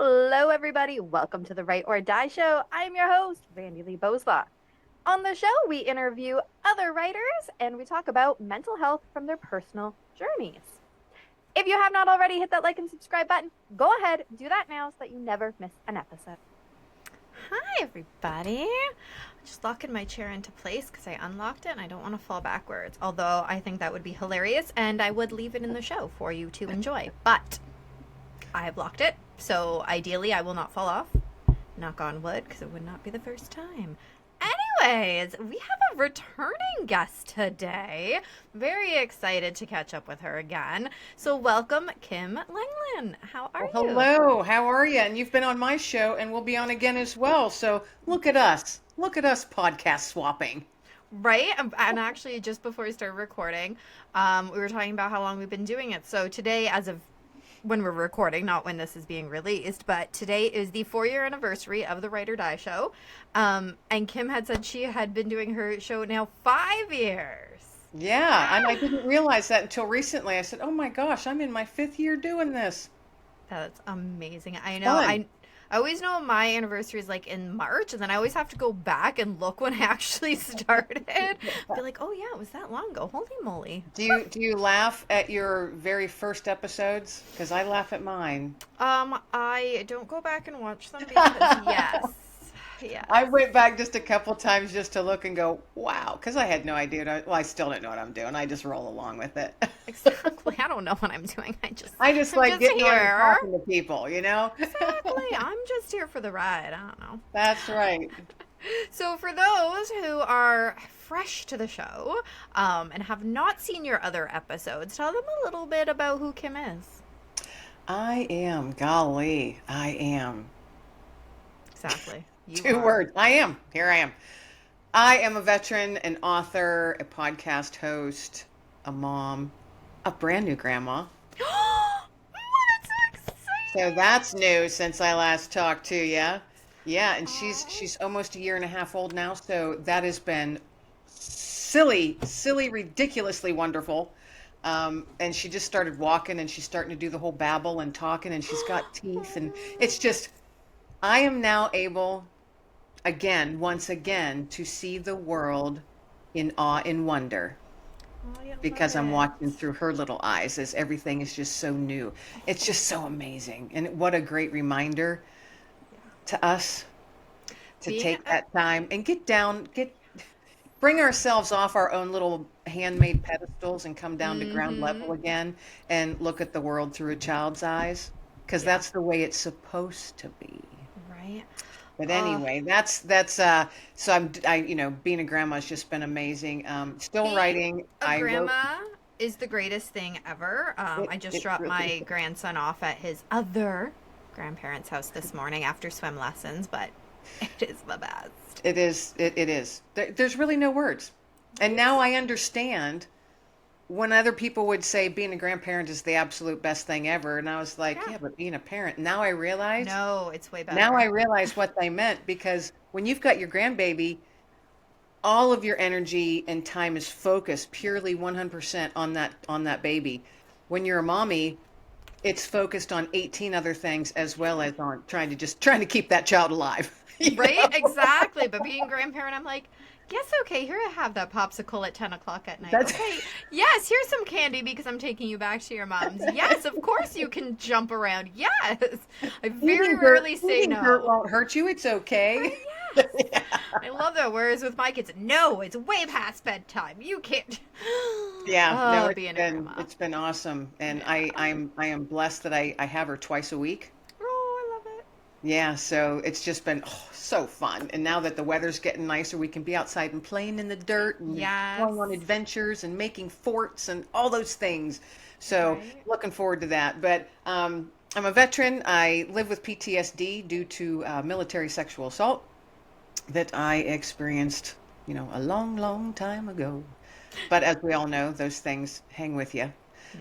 Hello, everybody. Welcome to the Write or Die Show. I'm your host, Randi-lee. On the show, we interview other writers and we talk about mental health from their personal journeys. If you have not already hit that like and subscribe button, go ahead, do that now so that you never miss an episode. Hi, everybody. Just locking my chair into place because I unlocked it and I don't want to fall backwards. Although I think that would be hilarious and I would leave it in the show for you to enjoy. But I have locked it, so ideally I will not fall off. Knock on wood, because it would not be the first time. Anyways, we have a returning guest today. Very excited to catch up with her again. So welcome, Kim Lengling. How are you? Hello, how are you? And you've been on my show and we'll be on again as well. So look at us. Look at us podcast swapping. Right? And actually, just before we started recording, we were talking about how long we've been doing it. So today, as of when we're recording, not when this is being released, but today is the 4-year anniversary of the Write or Die Show. And Kim had said she had been doing her show now 5 years. Yeah, and I didn't realize that until recently. I said, oh my gosh, I'm in my 5th year doing this. That's amazing. I know. I always know my anniversary is like in March, and then I always have to go back and look when I actually started. Be like, oh yeah, it was that long ago. Holy moly. Do you laugh at your very first episodes? Because I laugh at mine. I don't go back and watch them because yes. Yeah. I went back just a couple times just to look and go, wow, because I had no idea. I still don't know what I'm doing. I just roll along with it. Exactly. I don't know what I'm doing. I'm like just getting on and here. talking to people, Exactly. I'm just here for the ride. I don't know. That's right. So for those who are fresh to the show and have not seen your other episodes, tell them a little bit about who Kim is. I am. Exactly. Two words. I am. Here I am. I am a veteran, an author, a podcast host, a mom, a brand new grandma. Oh, that's so exciting. So that's new since I last talked to you. Yeah, and she's almost a year and a half old now, so that has been silly, ridiculously wonderful. And she just started walking and she's starting to do the whole babble and talking and she's got teeth and it's just, I am now able once again, to see the world in awe and wonder because I'm watching through her little eyes as everything is just so new. It's just so amazing. And what a great reminder to us to take that time and bring ourselves off our own little handmade pedestals and come down to ground level again and look at the world through a child's eyes because that's the way it's supposed to be. Right. But anyway, that's so being a grandma has just been amazing. Still writing. Grandma is the greatest thing ever. I just dropped my grandson off at his other grandparents' house this morning after swim lessons, but it is the best. It is. It is. There's really no words. And now I understand when other people would say being a grandparent is the absolute best thing ever. And I was like, yeah, but being a parent, now I realize. No, it's way better. Now I realize what they meant because when you've got your grandbaby, all of your energy and time is focused purely 100% on that baby. When you're a mommy, it's focused on 18 other things as well as on trying to keep that child alive. Right? Exactly. But being a grandparent, I'm like, yes, okay, here I have that popsicle at 10 o'clock at night. Okay, yes, here's some candy because I'm taking you back to your mom's. Yes, of course you can jump around. Yes. I very rarely say no. Dirt won't hurt you. It's okay. Yes. Yeah. I love that. Whereas with my kids, no, it's way past bedtime. You can't. Yeah, it's been awesome. And I am blessed that I have her twice a week. Oh, I love it. Yeah, so it's just been so fun. And now that the weather's getting nicer, we can be outside and playing in the dirt and going on adventures and making forts and all those things. So looking forward to that. But I'm a veteran. I live with PTSD due to military sexual assault that I experienced, a long, long time ago. But as we all know, those things hang with you.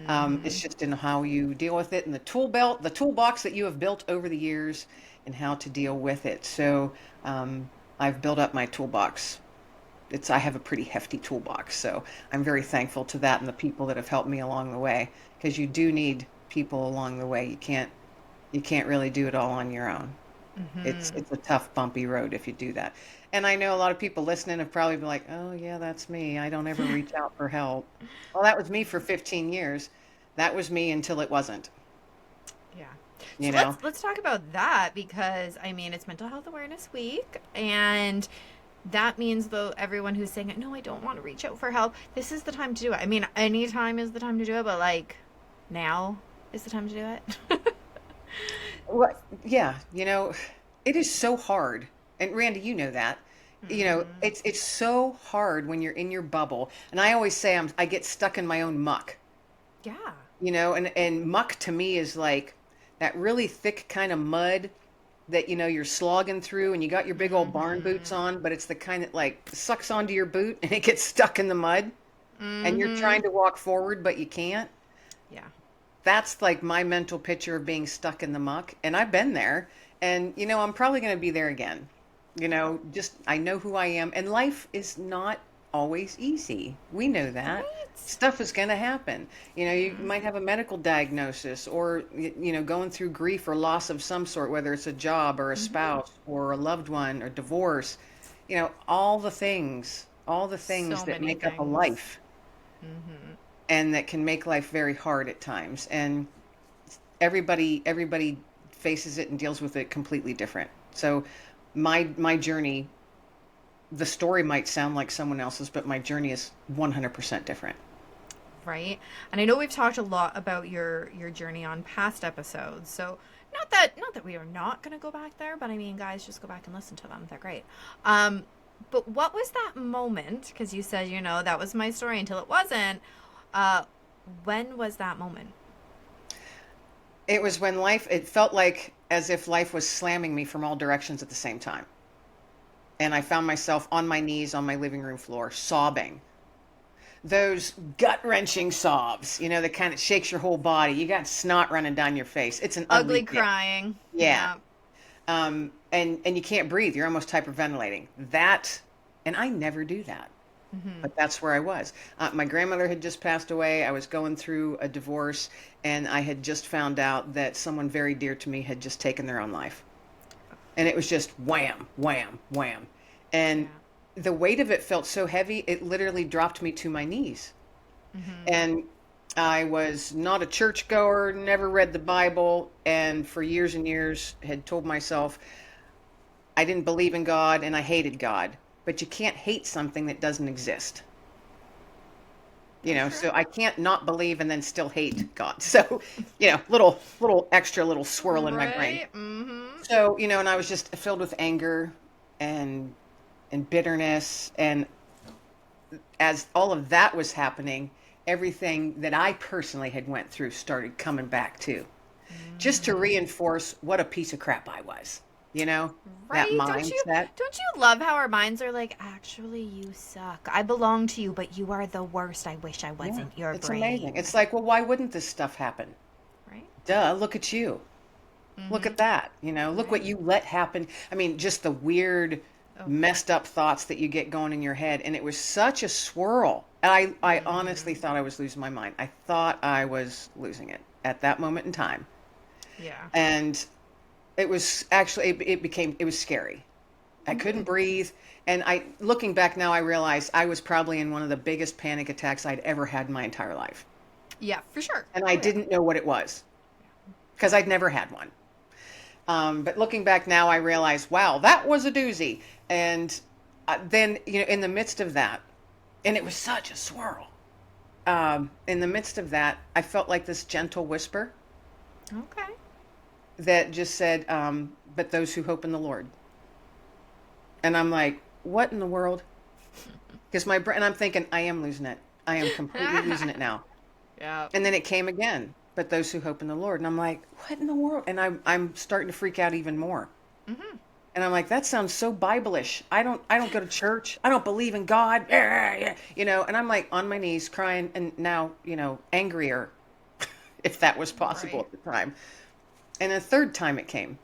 It's just in how you deal with it and the toolbox that you have built over the years and how to deal with it. So I've built up my toolbox. I have a pretty hefty toolbox. So I'm very thankful to that and the people that have helped me along the way because you do need people along the way. You can't You can't really do it all on your own. Mm-hmm. It's a tough, bumpy road if you do that. And I know a lot of people listening have probably been like, "Oh yeah, that's me. I don't ever reach out for help." Well, that was me for 15 years. That was me until it wasn't, Yeah. you So know? let's talk about that because I mean it's Mental Health Awareness Week, and that means though everyone who's saying no, I don't want to reach out for help, this is the time to do it. I mean, any time is the time to do it, but like now is the time to do it. What? Yeah, it is so hard. And Randy, you know that. Mm-hmm. It's so hard when you're in your bubble. And I always say I get stuck in my own muck. Yeah. And muck to me is like that really thick kind of mud that you're slogging through, and you got your big old barn boots Mm-hmm. on, but it's the kind that like sucks onto your boot and it gets stuck in the mud, and you're Mm-hmm. trying to walk forward but you can't. Yeah. That's like my mental picture of being stuck in the muck, and I've been there, and I'm probably going to be there again. Just I know who I am, and life is not always easy. We know that. Right? Stuff is going to happen. You Mm-hmm. might have a medical diagnosis, or going through grief or loss of some sort, whether it's a job or a Mm-hmm. spouse or a loved one or divorce. All the things So that many make up a things. life, Mm-hmm. and that can make life very hard at times. And everybody faces it and deals with it completely different. So my journey, the story might sound like someone else's, but my journey is 100% different. Right? And I know we've talked a lot about your journey on past episodes. So not that we are not going to go back there, but I mean, guys, just go back and listen to them. They're great. Um but what was that moment? Because you said, that was my story until it wasn't. Uh when was that moment? It was when it felt like as if life was slamming me from all directions at the same time. And I found myself on my knees on my living room floor, sobbing. Those gut wrenching sobs, that kind of shakes your whole body. You got snot running down your face. It's an ugly Ugly feeling. crying. Yeah. Yeah. And you can't breathe. You're almost hyperventilating. And I never do that. Mhm. But that's where I was. My grandmother had just passed away. I was going through a divorce, and I had just found out that someone very dear to me had just taken their own life. And it was just wham, wham, wham. And Yeah. the weight of it felt so heavy, it literally dropped me to my knees. Mhm. And I was not a churchgoer, never read the Bible, and for years and years had told myself I didn't believe in God and I hated God. But you can't hate something that doesn't exist. That's true. So I can't not believe and then still hate God. So, little extra little swirl in my brain. Right? Mhm. So, and I was just filled with anger and bitterness, and as all of that was happening, everything that I personally had went through started coming back too, just to Mm. reinforce what a piece of crap I was. That Right? mindset. Don't you love how our minds are like, actually you suck. I belong to you, but you are the worst. I wish I Yeah, wasn't your it's amazing. brain. It's like, well, why wouldn't this stuff happen? Right? Duh, look at you. Look Mhm. at that. Look what Right. you let happen. I mean, just the weird, Oh. messed up thoughts that you get going in your head. And it was such a swirl. I honestly Mhm. thought I was losing my mind. I thought I was losing it at that moment in time. Yeah. And it was actually, it was scary. I couldn't Mhm. breathe. And looking back now, I realized I was probably in one of the biggest panic attacks I'd ever had in my entire life. Yeah, for sure. And I Oh yeah. didn't know what it was because I'd never had one. But looking back now, I realize, wow, that was a doozy. And then, in the midst of that, and it was such a swirl. In the midst of that, I felt like this gentle whisper Okay. that just said, but those who hope in the Lord. And I'm like, what in the world? Because my brain, and I'm thinking, I am losing it. I am completely losing it now. Yeah. And then it came again, but those who hope in the Lord. And I'm like, what in the world? And I'm starting to freak out even more. Mhm. And I'm like, that sounds so Bible-ish. I don't go to church. I don't believe in God. And I'm like on my knees crying, and now, angrier, if that was possible Right. at the time. And a third time it came.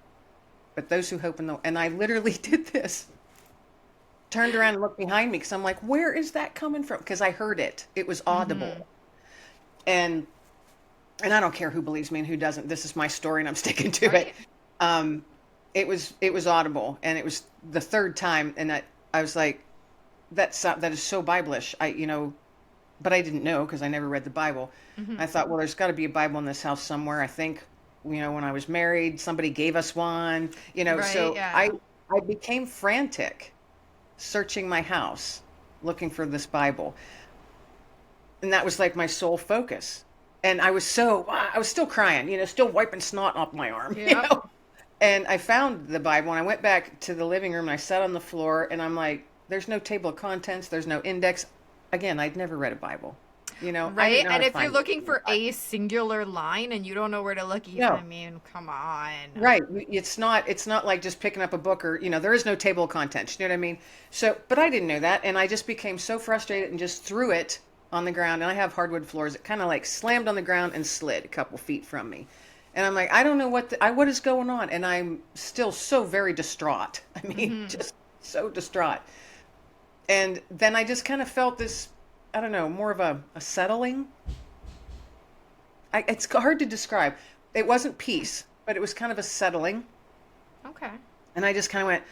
But those who hope in the, and I literally did this. Turned around and looked behind me because I'm like, where is that coming from? Because I heard it. It was Mhm. audible. And and I don't care who believes me and who doesn't. This is my story, and I'm sticking to Right. it. It was audible, and it was the third time, and I was like, that is so Biblish. But I didn't know because I never read the Bible. Mm-hmm. I thought, well, there's got to be a Bible in this house somewhere. I think, when I was married, somebody gave us one. Right. So Yeah. I became frantic, searching my house, looking for this Bible, and that was like my sole focus. And I was still crying, still wiping snot off my arm, Yep. And I found the Bible, and I went back to the living room, and I sat on the floor, and I'm like, there's no table of contents, there's no index. Again, I'd never read a Bible. I didn't Right. know how And to if you're find it looking in the for Bible. a singular line and you don't know where to look, No, I mean, come on. right. It's not like just picking up a book, or, there is no table of contents. You know what I mean? So, but I didn't know that. And I just became so frustrated and just threw it on the ground. And I have hardwood floors. It kind of like slammed on the ground and slid a couple feet from me. And I'm like, I don't know what is going on. And I'm still so very distraught. I mean, Mm-hmm. just so distraught. And then I just kind of felt this, I don't know, more of a settling. It's hard to describe. It wasn't peace, but it was kind of a settling. Okay. And I just kind of went,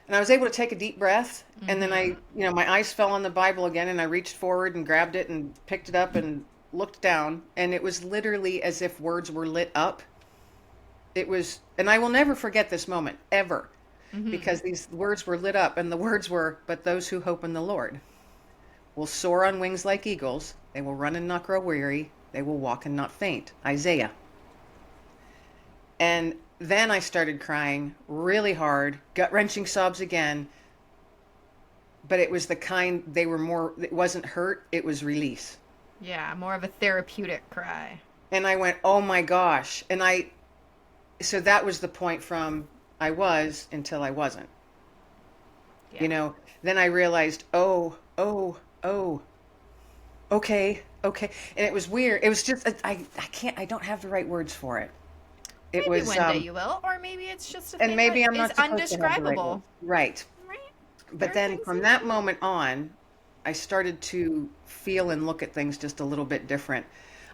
and I was able to take a deep breath. And then my eyes fell on the Bible again, and I reached forward and grabbed it and picked it up and looked down. And it was literally as if words were lit up. It was, and I will never forget this moment, ever, because these words were lit up. And the words were, but those who hope in the Lord will soar on wings like eagles. They will run and not grow weary. They will walk and not faint. Isaiah. And then I started crying really hard, gut-wrenching sobs again. But it was the kind, it wasn't hurt, it was release. Yeah. More of a therapeutic cry. And I went, oh my gosh. So that was the point from I was until I wasn't. Yeah. Then I realized, oh, okay. And it was weird. It was just, I don't have the right words for it. It Maybe was, one day you will, or maybe it's just a and thing maybe that I'm not is supposed to have the right undescribable. words. Right. Right? There But are then things from that that moment on, I started to feel and look at things just a little bit different.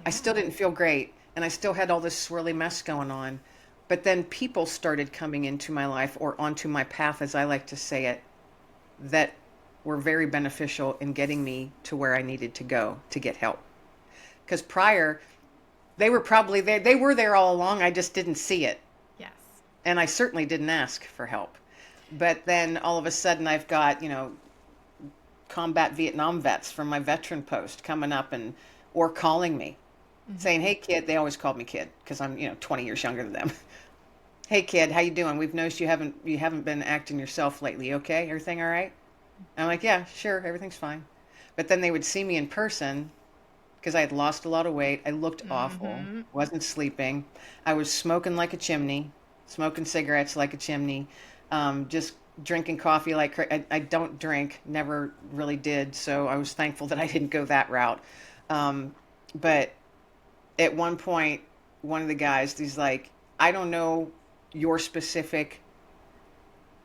I still didn't feel great, and I still had all this swirly mess going on. But then people started coming into my life, or onto my path, as I like to say it, that were very beneficial in getting me to where I needed to go to get help. Because prior, they were probably there. They were there all along. I just didn't see it. Yes. And I certainly didn't ask for help. But then all of a sudden I've got, combat Vietnam vets from my veteran post coming up or calling me saying, hey kid, they always called me kid because I'm, 20 years younger than them. Hey kid, how you doing? We've noticed you haven't been acting yourself lately. Okay. Everything all right? And I'm like, yeah, sure. Everything's fine. But then they would see me in person because I had lost a lot of weight. I looked awful, wasn't sleeping. I was smoking like a chimney, smoking cigarettes like a chimney, just drinking coffee like I don't drink, never really did. So I was thankful that I didn't go that route. But at one point, one of the guys, he's like, I don't know your specific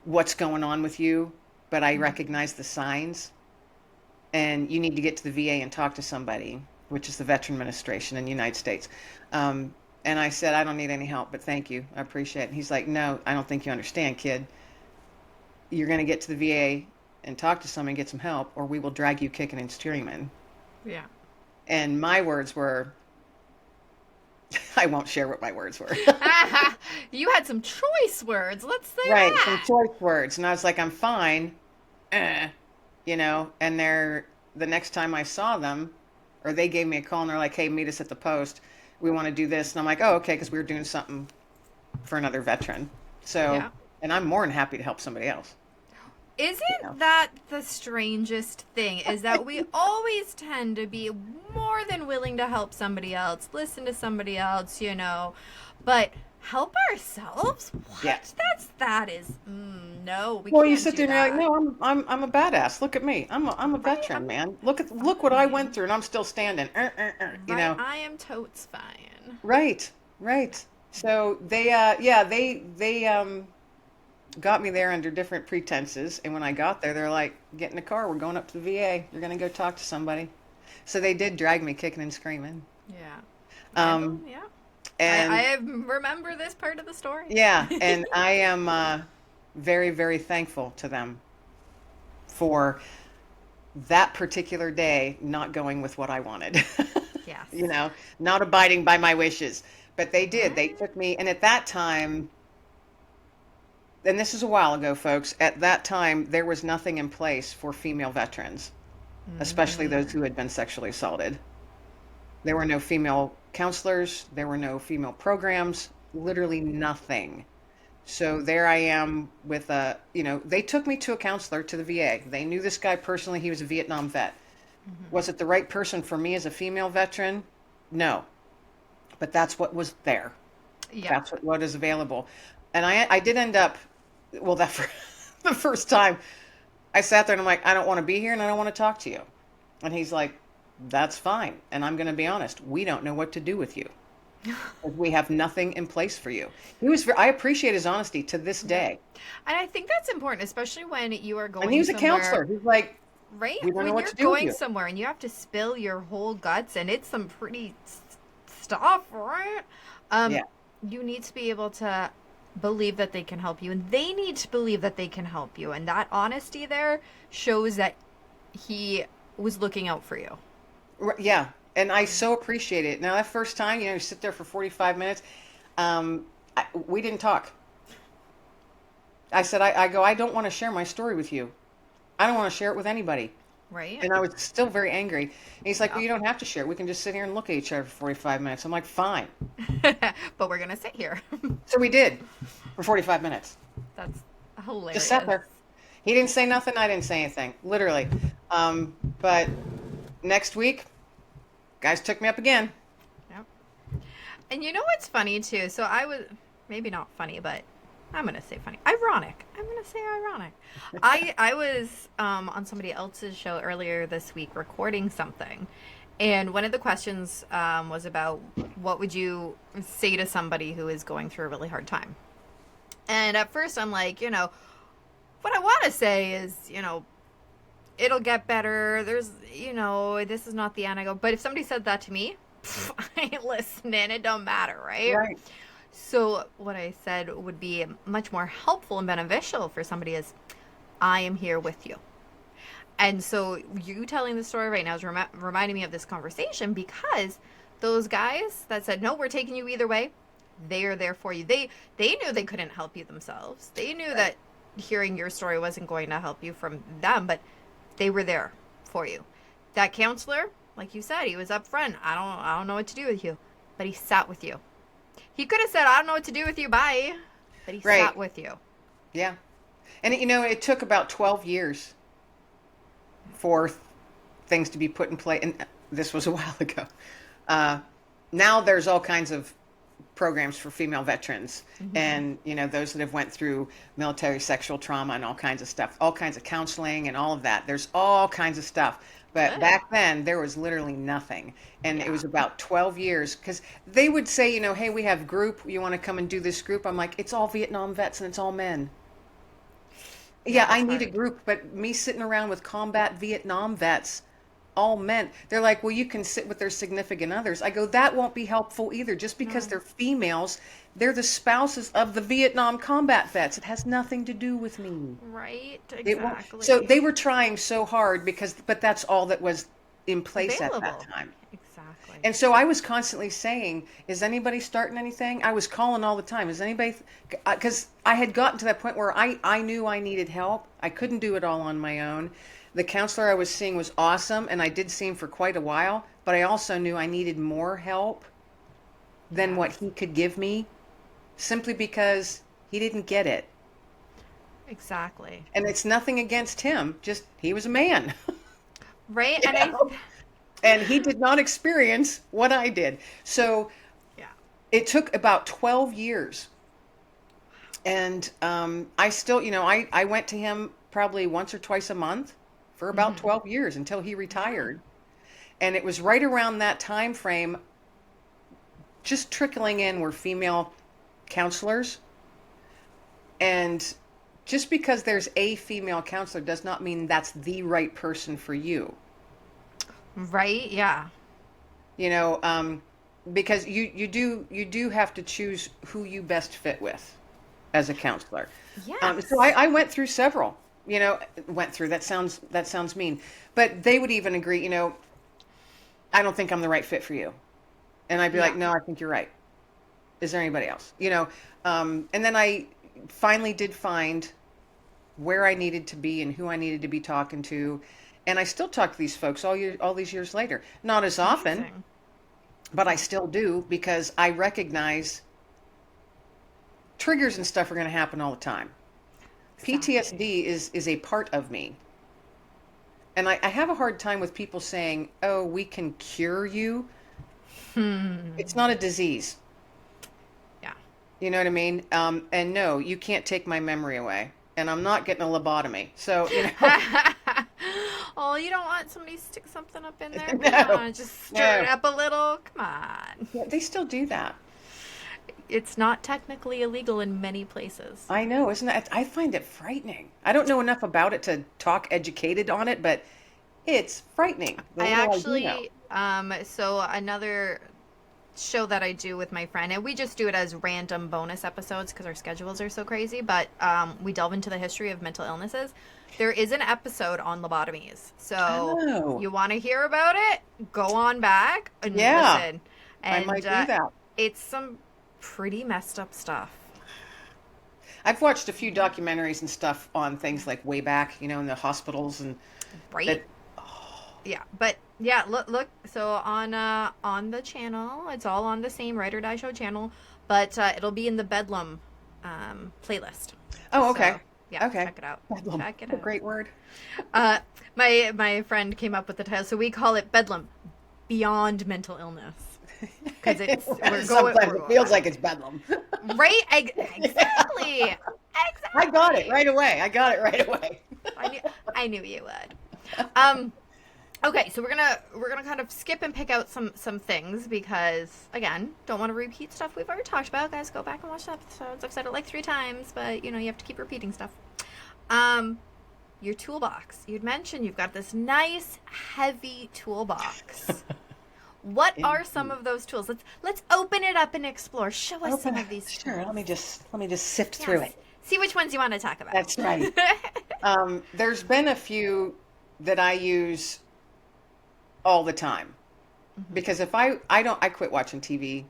what's going on with you, but I recognize the signs, and you need to get to the VA and talk to somebody, which is the Veteran Administration in the United States. And I said, I don't need any help, but thank you. I appreciate it. And he's like, no, I don't think you understand, kid. You're going to get to the VA and talk to someone and get some help, or we will drag you kicking and screaming. Yeah. And my words were, I won't share what my words were. You had some choice words. Let's say Right, some that. choice words. And I was like, I'm fine. And the next time I saw them, or they gave me a call and they're like, hey, meet us at the post. We want to do this. And I'm like, oh, okay, because we were doing something for another veteran. So, Yeah. and I'm more than happy to help somebody else. Isn't that the strangest thing? Is that we always tend to be more than willing to help somebody else, listen to somebody else, but help ourselves? What? Yeah. That is no. We Well, can't you sit do there and you're that. like, no, I'm a badass. Look at me. I'm a veteran, man. Look what I went through, and I'm still standing. Right, I am totes fine. Right. So they got me there under different pretenses, and when I got there, they're like, get in the car, we're going up to the VA. You're going to go talk to somebody. So they did drag me kicking and screaming. Yeah. Um, Yeah. and I remember this part of the story. yeah, and I am very, very thankful to them for that particular day not going with what I wanted. Yes. You know, not abiding by my wishes. But they did. They Right. took me, and at that time, and this is a while ago, folks, at that time, there was nothing in place for female veterans, especially those who had been sexually assaulted. There were no female counselors, there were no female programs, literally nothing. So there I am with they took me to a counselor to the VA. They knew this guy personally. He was a Vietnam vet. Was it the right person for me as a female veteran? No. But that's what was there. Yeah. That's what is available. And I did end up, well, the first time I sat there and I'm like, I don't want to be here and I don't want to talk to you. And he's like, that's fine. And I'm going to be honest, we don't know what to do with you. We have nothing in place for you. I appreciate his honesty to this day. And I think that's important, especially when you are going And he was a somewhere, counselor. He's like, right? we don't know When what you're to do with going you. somewhere and you have to spill your whole guts, and it's some pretty stuff, right? Yeah. You need to be able to believe that they can help you, and they need to believe that they can help you. And that honesty there shows that he was looking out for you. Yeah. And I so appreciate it. Now, that first time, you sit there for 45 minutes. We didn't talk. I said, I go, I don't want to share my story with you. I don't want to share it with anybody. Right? And I was still very angry. And he's like, well, you don't have to share it. We can just sit here and look at each other for 45 minutes. I'm like, fine. But we're going to sit here. So we did for 45 minutes. That's hilarious. Just sat there. He didn't say nothing. I didn't say anything. Literally. But next week, guys took me up again. Yep. And you know what's funny too? So I was, maybe not funny, but I'm going to say funny. Ironic. I'm going to say ironic. I was on somebody else's show earlier this week recording something. And one of the questions was about what would you say to somebody who is going through a really hard time? And at first I'm like, what I want to say is, it'll get better. There's, this is not the end. I go, but if somebody said that to me, I ain't listening. It don't matter, right? Right. So what I said would be much more helpful and beneficial for somebody is, I am here with you. And so you telling the story right now is reminding me of this conversation, because those guys that said, no, we're taking you either way, they are there for you. They knew they couldn't help you themselves. They knew that hearing your story wasn't going to help you from them, but they were there for you. That counselor, like you said, he was up front. I don't know what to do with you, but he sat with you. He could have said, I don't know what to do with you, bye. But he sat with you. Yeah. And, it took about 12 years for things to be put in place. And this was a while ago. Now there's all kinds of programs for female veterans, and, those that have went through military sexual trauma and all kinds of stuff, all kinds of counseling and all of that. There's all kinds of stuff. But back then, there was literally nothing. And it was about 12 years, because they would say, hey, we have group. You want to come and do this group? I'm like, it's all Vietnam vets and it's all men. Yeah, I need a group, but me sitting around with combat Vietnam vets, all men, they're like, well, you can sit with their significant others. I go, that won't be helpful either. Just because they're females, they're the spouses of the Vietnam combat vets. It has nothing to do with me. Right, exactly. So they were trying so hard but that's all that was in place available at that time. Exactly. And so I was constantly saying, is anybody starting anything? I was calling all the time. Is anybody, because I had gotten to that point where I knew I needed help. I couldn't do it all on my own. The counselor I was seeing was awesome, and I did see him for quite a while, but I also knew I needed more help than what he could give me, simply because he didn't get it. Exactly. And it's nothing against him, just he was a man. Right? And he did not experience what I did. So it took about 12 years. And I still, I went to him probably once or twice a month for about 12 years until he retired. And it was right around that time frame, just trickling in were female counselors. And just because there's a female counselor does not mean that's the right person for you. Right, yeah. because you do have to choose who you best fit with as a counselor. Yes. So I went through several. Went through, that sounds mean, but they would even agree. I don't think I'm the right fit for you, and I'd be Yeah. like, no, I think you're right. Is there anybody else? And then I finally did find where I needed to be and who I needed to be talking to, and I still talk to these folks all these years later. Not as often, Amazing. but I still do because I recognize triggers and stuff are going to happen all the time. Exactly. PTSD is a part of me. And I have a hard time with people saying, oh, we can cure you. It's not a disease. Yeah. You know what I mean? And no, you can't take my memory away. And I'm not getting a lobotomy. So, Oh, you don't want somebody to stick something up in there? No, Come on, just stir it no. up a little. Come on. Yeah, they still do that. It's not technically illegal in many places. I know, isn't that? I find it frightening. I don't know enough about it to talk educated on it, but it's frightening. The I little I do know. actually, so another show that I do with my friend, and we just do it as random bonus episodes because our schedules are so crazy, but we delve into the history of mental illnesses. There is an episode on lobotomies. So Oh, you want to hear about it? Go on back and yeah, listen. I And might do that. it's some pretty messed up stuff. I've watched a few documentaries and stuff on things like way back, in the hospitals and Right? that. Yeah, but yeah, look. So on the channel, it's all on the same Write or Die Show channel, but it'll be in the Bedlam playlist. Oh, okay. So yeah, Okay. check it out. Bedlam. Check it A out. great word. My friend came up with the title, so we call it Bedlam, Beyond Mental Illness, because it's Sometimes we're it going feels back. like it's bedlam. Right. Exactly. Exactly. I got it right away. I knew you would. Okay, so we're gonna kind of skip and pick out some things because again, don't want to repeat stuff we've already talked about. Guys, go back and watch the episodes. I've said it like 3 times, but you have to keep repeating stuff. Your toolbox. You'd mentioned you've got this nice heavy toolbox. What are some of those tools? Let's open it up and explore. Show us some of these Sure. tools. Let me just sift through Yes. it. See which ones you want to talk about. That's right. There's been a few that I use all the time because if I quit watching TV.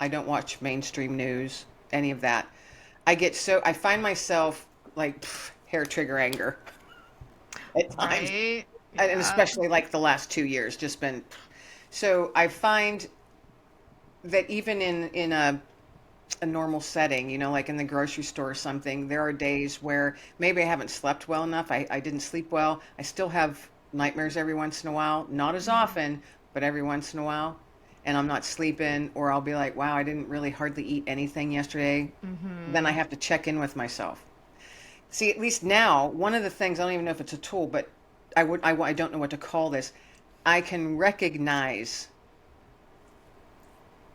I don't watch mainstream news, any of that. I find myself like hair trigger anger at times, Right. and Yeah. especially like the last 2 years, just been. So I find that even in a normal setting, like in the grocery store or something, there are days where maybe I haven't slept well enough. I didn't sleep well. I still have nightmares every once in a while, not as often, but every once in a while. And I'm not sleeping, or I'll be like, wow, I didn't really hardly eat anything yesterday. Then I have to check in with myself. See, at least now, one of the things, I don't even know if it's a tool, but I don't know what to call this. I can recognize,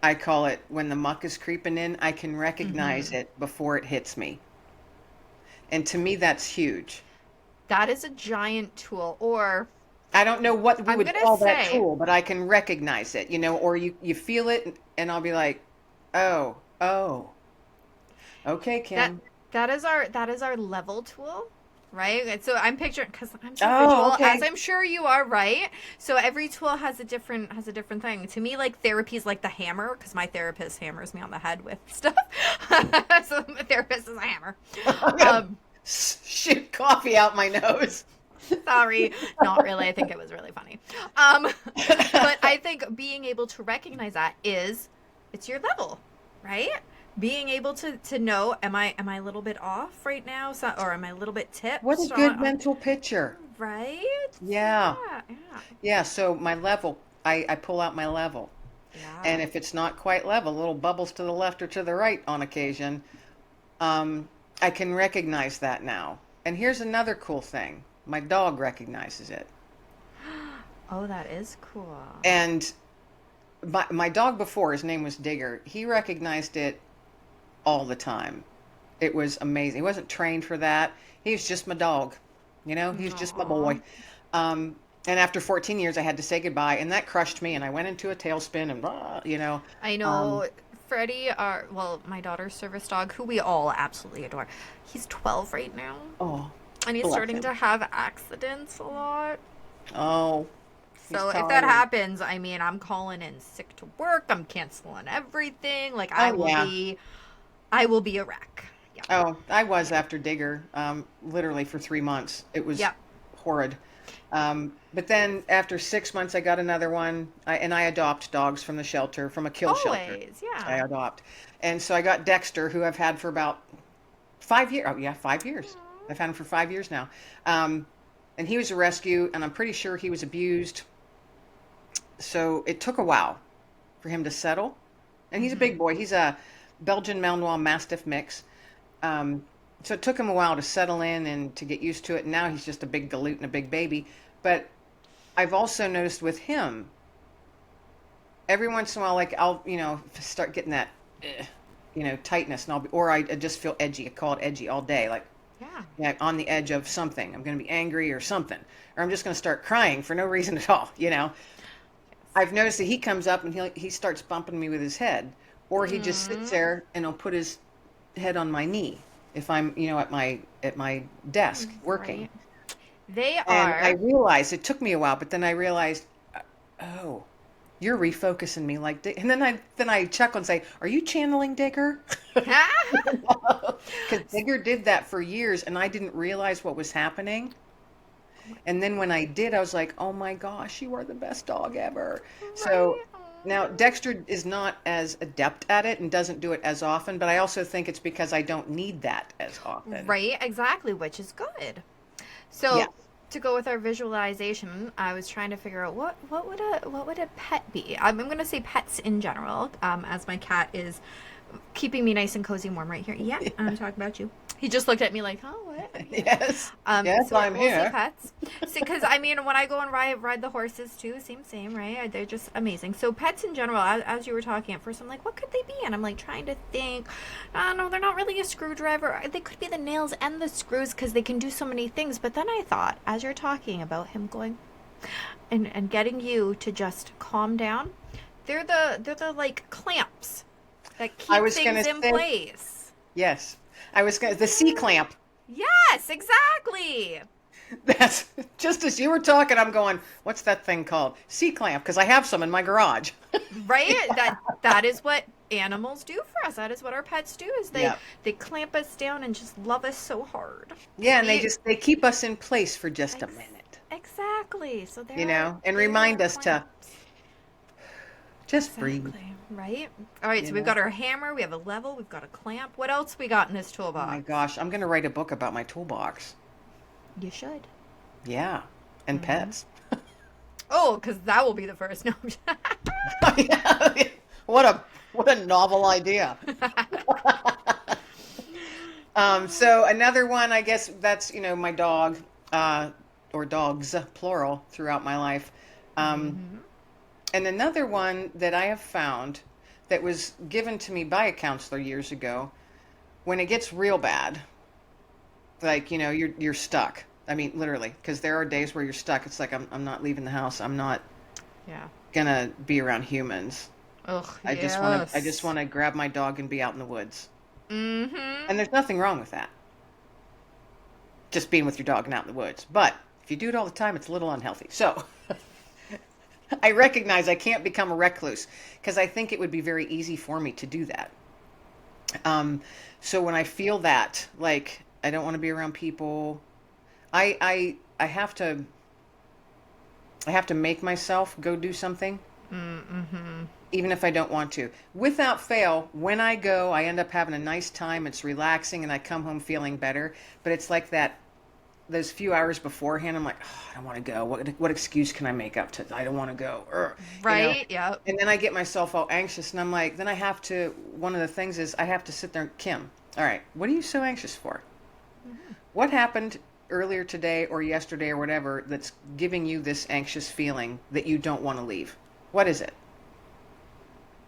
I call it when the muck is creeping in, I can recognize it before it hits me. And to me, that's huge. That is a giant tool, or I don't know what we I'm would gonna call that say- tool, but I can recognize it, or you feel it and I'll be like, oh, okay, Kim. that is our level tool, right? And so I'm picturing because I'm so Oh, visual, okay. as I'm sure you are, right? So every tool has a different thing. To me, like therapy is like the hammer because my therapist hammers me on the head with stuff. So my therapist is a hammer. I'm gonna shoot coffee out my nose. Sorry, not really. I think it was really funny. But I think being able to recognize that it's your level, right? Being able to know, am I a little bit off right now, or am I a little bit tipped? What a good mental picture. Right? Yeah. Yeah. Yeah, so my level, I pull out my level. Yeah. And if it's not quite level, little bubbles to the left or to the right on occasion, I can recognize that now. And here's another cool thing. My dog recognizes it. Oh, that is cool. And my dog before, his name was Digger, he recognized it all the time. It was amazing. He wasn't trained for that. He was just my dog. He was just my boy. And after 14 years, I had to say goodbye, and that crushed me, and I went into a tailspin, and I um, know Freddie, my daughter's service dog, who we all absolutely adore. He's 12 right now, oh, and he's bless starting him. to have accidents a lot. Oh, he's So if that tired. happens, I mean, I'm calling in sick to work. I'm canceling everything. Like Oh yeah. I will be a wreck. Yep. Oh, I was Yep. after Digger, literally for 3 months. It was Yep. horrid. But then after 6 months, I got another one, and I adopt dogs from the shelter, from a kill shelter. Always. I Yeah. adopt. And so I got Dexter, who I've had for about 5 years. Oh, yeah, 5 years. I've had him for 5 years now. Um, and he was a rescue, and I'm pretty sure he was abused. So it took a while for him to settle. And he's a Mm-hmm. big boy. He's a Belgian Malinois Mastiff mix. Um, so it took him a while to settle in and to get used to it. And now he's just a big galoot and a big baby. But I've also noticed with him, every once in a while, like I'll, start getting that, tightness, and I just feel edgy. I call it edgy all day, like Yeah. yeah, on the edge of something. I'm going to be angry or something, or I'm just going to start crying for no reason at all. I've noticed that he comes up and he starts bumping me with his head, or he just sits Mm, there and he'll put his head on my knee if I'm, at my desk working. right. They And I are. realized it took me a while, but then I realized, oh, you're refocusing me like Dick. And then I chuckle and say, "Are you channeling Digger?" Because Digger did that for years, and I didn't realize what was happening. And then when I did, I was like, "Oh my gosh, you are the best dog ever." So Right. now Dexter is not as adept at it and doesn't do it as often, but I also think it's because I don't need that as often. Right, exactly, which is good. Yeah. So to go with our visualization, I was trying to figure out what would a pet be. I'm going to say pets in general, as my cat is keeping me nice and cozy and warm right here. Yeah, I'm talking about you. He just looked at me like, "Oh, what?" Yeah. Yes. Yes, So I'm we'll say here. pets. Because I mean, when I go and ride the horses too, same, right? They're just amazing. So pets in general, as you were talking at first, I'm like, what could they be? And I'm like trying to think. No, they're not really a screwdriver. They could be the nails and the screws because they can do so many things. But then I thought, as you're talking about him going and getting you to just calm down, they're the like clamps that I keep was going things to in say, place. yes. The C clamp. Yes, exactly. That's just as you were talking, I'm going, what's that thing called? C-clamp, because I have some in my garage. Right? That is what animals do for us. That is what our pets do is Yeah. they clamp us down and just love us so hard. Yeah, and E- they keep us in place for just a ex- minute, exactly. So and they are remind our us to clamps. just breathe. Exactly. Right? All right, You so we've know. got our hammer, we have a level, we've got a clamp. What else we got in this Oh my toolbox? gosh, I'm going to write a book about my toolbox. You should. Yeah, and Hmm. pets. Oh, because that will be the first. No. Yeah. What a novel idea. So another one, I guess that's my dog, or dogs plural throughout my life. Um, Hmm. And another one that I have found that was given to me by a counselor years ago, when it gets real bad, like, you're stuck. I mean, literally, because there are days where you're stuck. It's like I'm not leaving the house. I'm not Yeah. gonna be around humans. Ugh, I just want yes. to grab my dog and be out in the woods. Mm-hmm. And there's nothing wrong with that. Just being with your dog and out in the woods. But if you do it all the time, it's a little unhealthy. So I recognize I can't become a recluse because I think it would be very easy for me to do that. Um, so when I feel that, like I don't want to be around people, I have to make myself go do something, Mm-hmm. even if I don't want to. Without fail, when I go, I end up having a nice time. It's relaxing, and I come home feeling better. But it's like that those few hours beforehand. I'm like, oh, I don't want to go. What excuse can I make up to? I don't want to go. Right? Yep. And then I get myself all anxious, and I'm like, then I have to. One of the things is I have to sit there, Kim. All right, what are you so anxious for? What happened earlier today or yesterday or whatever that's giving you this anxious feeling that you don't want to leave? What is it?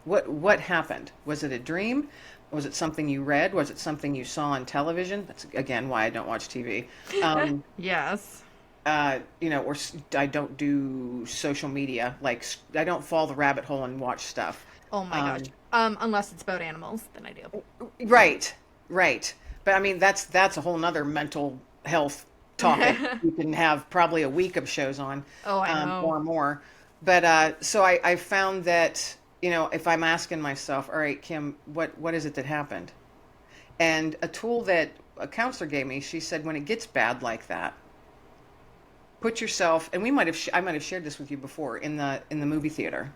What happened? Was it a dream? Was it something you read? Was it something you saw on television? That's again why I don't watch TV. Um, Yes. or I don't do social media. Like I don't fall the rabbit hole and watch stuff. Oh my gosh. Unless it's about animals, then I do. Right, right. But I mean, that's a whole nother mental health topic. You can have probably a week of shows on, Oh, I know. or more. But so I found that, if I'm asking myself, all right, Kim, what is it that happened? And a tool that a counselor gave me, she said, when it gets bad like that, put yourself, and I might have shared this with you before in the movie theater.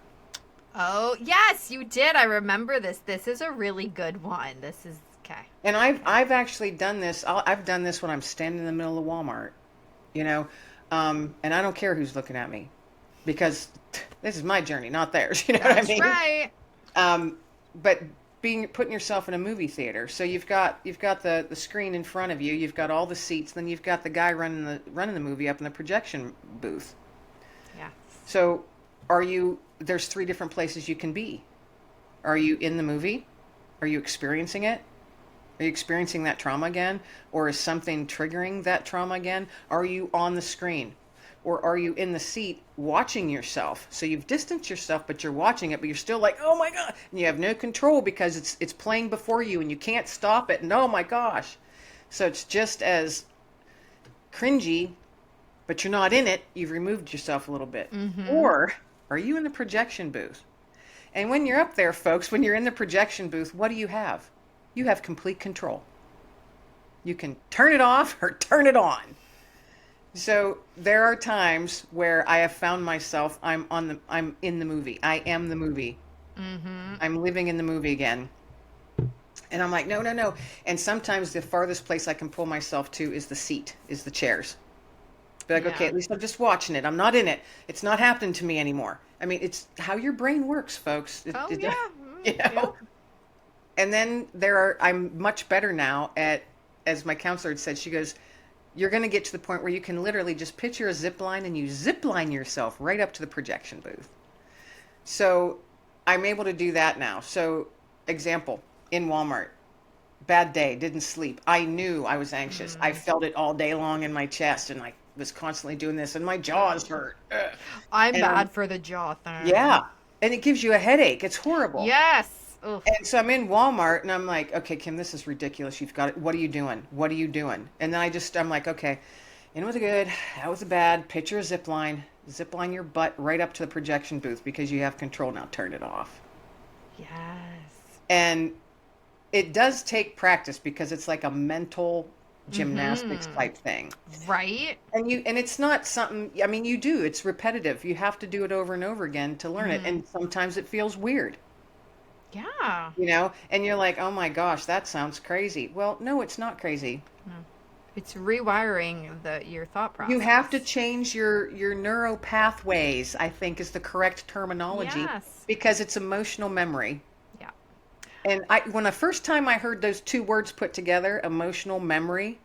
Oh, yes, you did. I remember this. This is a really good one. This is okay. And I've actually done this. I've done this when I'm standing in the middle of Walmart, and I don't care who's looking at me, because this is my journey, not theirs. You know what I That's mean? right. But putting yourself in a movie theater, so you've got the screen in front of you, you've got all the seats, then you've got the guy running the movie up in the projection booth. Yeah. So there's 3 different places you can be. Are you in the movie? Are you experiencing it? Are you experiencing that trauma again? Or is something triggering that trauma again? Are you on the screen? Or are you in the seat watching yourself? So you've distanced yourself, but you're watching it, but you're still like, oh my God. And you have no control because it's playing before you and you can't stop it. And oh my gosh. So it's just as cringy, but you're not in it. You've removed yourself a little bit. Mm-hmm. Or are you in the projection booth? And when you're up there, folks, when you're in the projection booth, what do you have? You have complete control. You can turn it off or turn it on. So there are times where I have found myself, I'm in the movie. I am the movie. Mm-hmm. I'm living in the movie again. And I'm like, no, no, no. And sometimes the farthest place I can pull myself to is the seat, is the chairs. Be like, okay, at least I'm just watching it. I'm not in it. It's not happening to me anymore. I mean, it's how your brain works, folks. Yeah. Yeah. And then I'm much better now at, as my counselor had said, she goes, you're going to get to the point where you can literally just picture a zip line and you zip line yourself right up to the projection booth. So I'm able to do that now. So example, in Walmart, bad day, didn't sleep. I knew I was anxious. I felt it all day long in my chest, and I was constantly doing this, and my jaws hurt. I'm bad for the jaw thing. Yeah. And it gives you a headache. It's horrible. Yes. Ugh. And so I'm in Walmart and I'm like, okay, Kim, this is ridiculous. You've got it. What are you doing? What are you doing? And then I'm like, okay, in was a good, that was a bad. Picture a zip line your butt right up to the projection booth because you have control now. Turn it off. Yes. And it does take practice because it's like a mental gymnastics type thing. Right. And it's not something, I mean, you do, it's repetitive. You have to do it over and over again to learn it. And sometimes it feels weird. Yeah. And you're like, oh my gosh, that sounds crazy. Well, no, it's not crazy. No. It's rewiring your thought process. You have to change your neuro pathways, I think is the correct terminology. Yes. Because it's emotional memory. Yeah. And when the first time I heard those 2 words put together, emotional memory,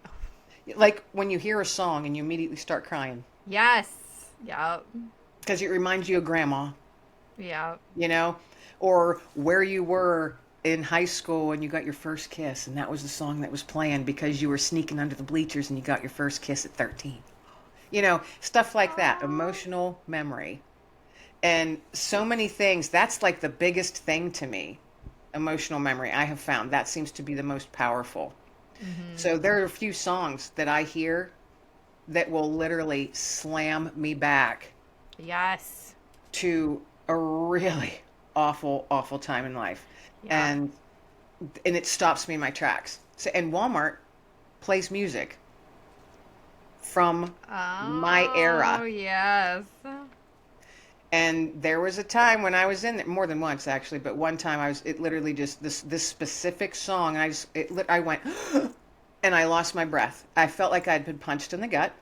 like when you hear a song and you immediately start crying. Yes. Yeah. Because it reminds you of grandma. Yeah. Or where you were in high school when you got your first kiss, and that was the song that was playing because you were sneaking under the bleachers and you got your first kiss at 13. Stuff like that, emotional memory. And so many things, that's like the biggest thing to me, emotional memory. I have found that seems to be the most powerful. So there are a few songs that I hear that will literally slam me back. Yes. To a really awful, awful time in life. Yeah. And it stops me in my tracks. So, and Walmart plays music from my era. Oh, yes. And there was a time when I was in there, more than once actually, but one time it literally just this specific song, and I went, and I lost my breath. I felt like I'd been punched in the gut.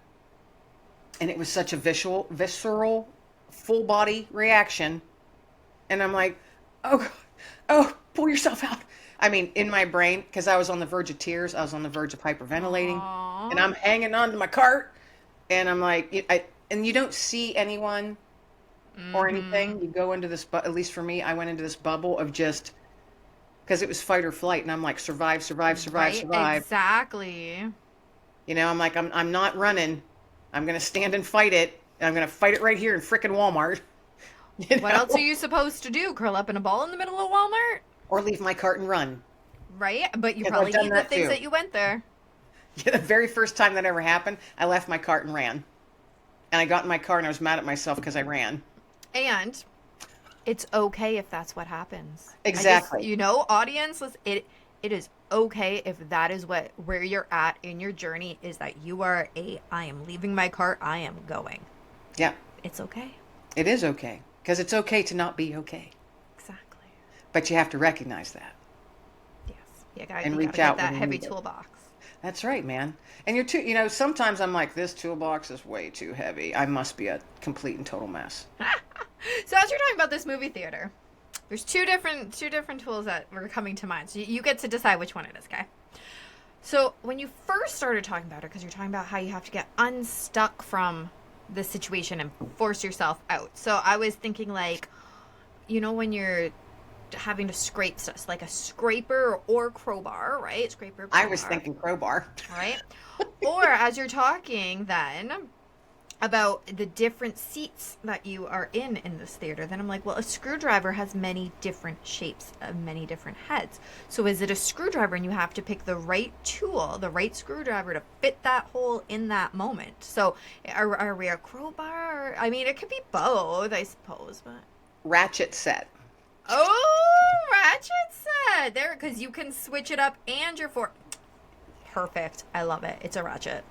And it was such a visceral, full body reaction. And I'm like, oh, pull yourself out. I mean, in my brain, because I was on the verge of tears, I was on the verge of hyperventilating. Aww. And I'm hanging on to my cart. And I'm like, and you don't see anyone or anything. You go into this, at least for me, I went into this bubble of just, because it was fight or flight. And I'm like, survive, survive, survive, Right? survive. Exactly. I'm like, I'm not running. I'm going to stand and fight it. And I'm going to fight it right here in frickin' Walmart. What else are you supposed to do? Curl up in a ball in the middle of Walmart? Or leave my cart and run. Right? But you 'Cause probably I've done need the that things too. that you went there. Yeah, the very first time that ever happened, I left my cart and ran. And I got in my car and I was mad at myself because I ran. And it's okay if that's what happens. Exactly. Audience, it is okay if that is where you're at in your journey, is that you are I am leaving my cart, I am going. Yeah. It's okay. It is okay. Because it's okay to not be okay. Exactly. But you have to recognize that. Yes. You gotta reach get out that when you heavy need it. toolbox. That's right, man. And sometimes I'm like, this toolbox is way too heavy. I must be a complete and total mess. So as you're talking about this movie theater, there's two different tools that were coming to mind. So you get to decide which one it is, okay? So when you first started talking about it, because you're talking about how you have to get unstuck from the situation and force yourself out. So I was thinking when you're having to scrape stuff, like a scraper or crowbar, right? Scraper, crowbar. I was thinking crowbar. Right? Or as you're talking then about the different seats that you are in this theater, then I'm like, well, a screwdriver has many different shapes, many different heads. So is it a screwdriver and you have to pick the right tool, the right screwdriver to fit that hole in that moment? So are we a crowbar? I mean, it could be both, I suppose, but... Ratchet set. Oh, ratchet set! There, because you can switch it up and your fork. Perfect. I love it. It's a ratchet.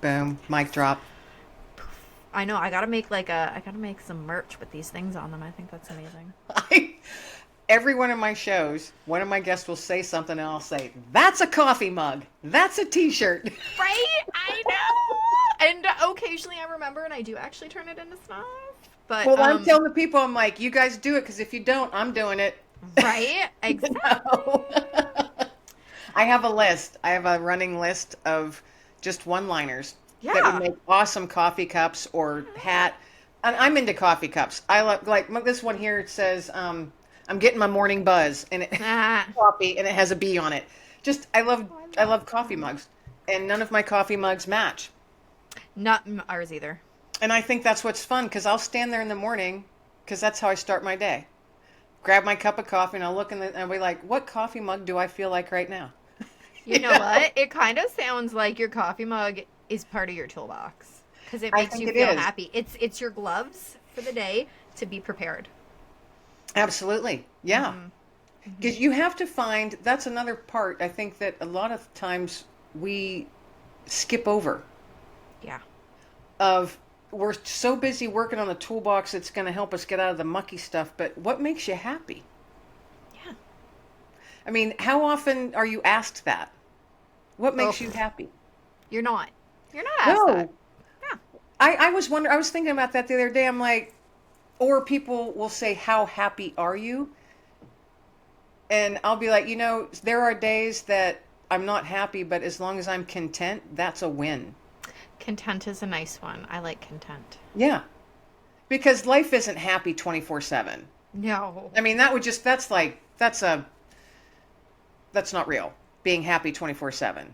Boom. Mic drop. I know. I gotta make some merch with these things on them. I think that's amazing. Every one of my shows, one of my guests will say something and I'll say, that's a coffee mug. That's a t-shirt. Right? I know. And occasionally I remember and I do actually turn it into stuff. But Well, I'm telling the people, I'm like, you guys do it, because if you don't, I'm doing it. Right? Exactly. I have a list. I have a running list of just one-liners that would make awesome coffee cups or hat. And I'm into coffee cups. I like this one here. It says, I'm getting my morning buzz, and it coffee, and it has a bee on it. Just I love coffee mugs, and none of my coffee mugs match. Not ours either. And I think that's what's fun, because I'll stand there in the morning, because that's how I start my day. Grab my cup of coffee, and I'll look and I'll be like, what coffee mug do I feel like right now? You know what? It kind of sounds like your coffee mug is part of your toolbox, because it makes you feel happy. It's your gloves for the day to be prepared. Absolutely. Yeah. Because you have to find, that's another part, I think, that a lot of times we skip over. Yeah. We're so busy working on the toolbox that's going to help us get out of the mucky stuff, but what makes you happy? Yeah. I mean, how often are you asked that? What makes you happy? You're not asked that. Yeah. I was thinking about that the other day. I'm like, or people will say, how happy are you? And I'll be like, there are days that I'm not happy, but as long as I'm content, that's a win. Content is a nice one. I like content. Yeah. Because life isn't happy 24/7. No. I mean, that's not real. Being happy 24/7.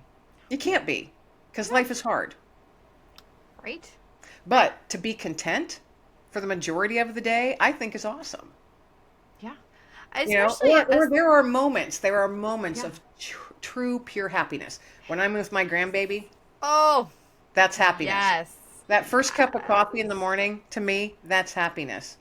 You can't be, because life is hard. Right. But to be content for the majority of the day, I think is awesome. Yeah. Especially, or there are moments of true, pure happiness. When I'm with my grandbaby, that's happiness. Yes. That first cup of coffee in the morning, to me, that's happiness.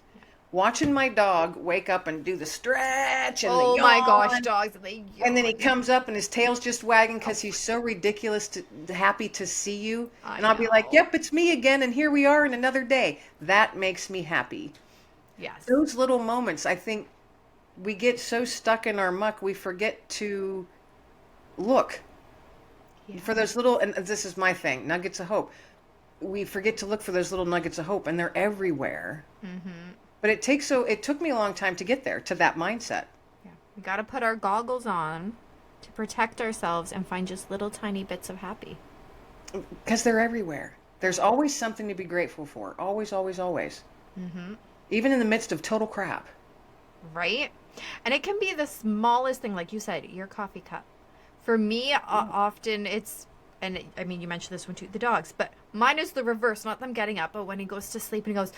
Watching my dog wake up and do the stretch and the yawn. Oh my gosh, dogs, they yawn. And then he comes up and his tail's just wagging because he's so ridiculous happy to see you. I'll be like, yep, it's me again, and here we are in another day. That makes me happy. Yes. Those little moments, I think we get so stuck in our muck, we forget to look for those little, and this is my thing, nuggets of hope. We forget to look for those little nuggets of hope, and they're everywhere. Mm-hmm. But it took me a long time to get there, to that mindset. Yeah. We got to put our goggles on to protect ourselves and find just little tiny bits of happy. Because they're everywhere. There's always something to be grateful for. Always, always, always. Mm-hmm. Even in the midst of total crap. Right? And it can be the smallest thing, like you said, your coffee cup. For me, often it's and I mean, you mentioned this one too, the dogs, but mine is the reverse, not them getting up, but when he goes to sleep and he goes,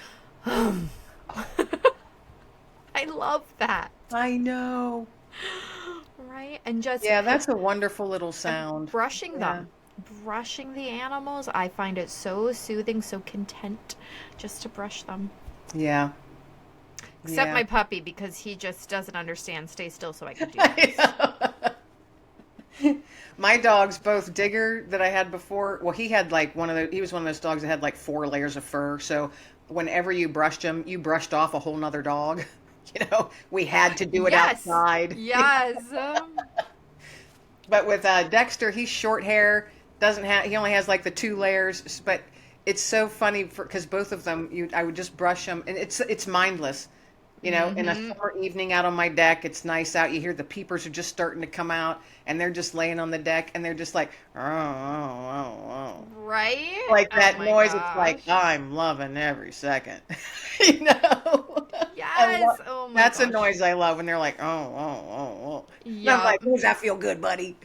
I love that. I know. Right? And just Yeah, that's a wonderful little sound. brushing Yeah. them, brushing the animals, I find it so soothing, so content just to brush them. Yeah. Except Yeah. my puppy, because he just doesn't understand. Stay still so I can do I know. My dogs, both Digger that I had before, well, he had like he was one of those dogs that had like 4 layers of fur. So whenever you brushed him, you brushed off a whole nother dog. We had to do it Yes. outside. Yes. But with Dexter, he's short hair, he only has like the 2 layers, but it's so funny because both of them, I would just brush them, and it's mindless. In a summer evening out on my deck, it's nice out. You hear the peepers are just starting to come out, and they're just laying on the deck, and they're just like, oh, oh, oh, oh. Right? Like that Oh my noise. It's like, gosh. I'm loving every second. you know? Yes. Oh my That's a gosh. noise I love when they're like, oh, oh, oh, oh. And I'm Yeah. like, does that feel good, buddy?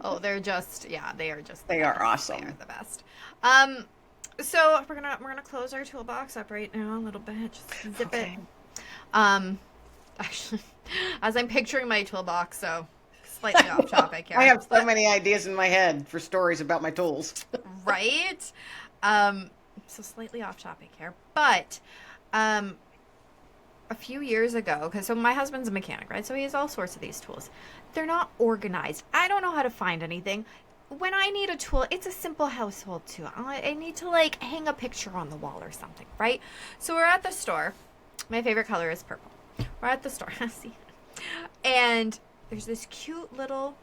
Oh, they're just, yeah, they are just the They are best. They awesome. are the best. So we're gonna close our toolbox up right now a little bit. Just zip Okay. it. Actually, as I'm picturing my toolbox, so slightly off topic here. I have so many ideas in my head for stories about my tools. Right? So slightly off topic here, but a few years ago, so my husband's a mechanic, right? So he has all sorts of these tools. They're not organized. I don't know how to find anything. When I need a tool, it's a simple household tool. I need to like hang a picture on the wall or something, right? So we're at the store. My favorite color is purple. We're at the store. See? And there's this cute little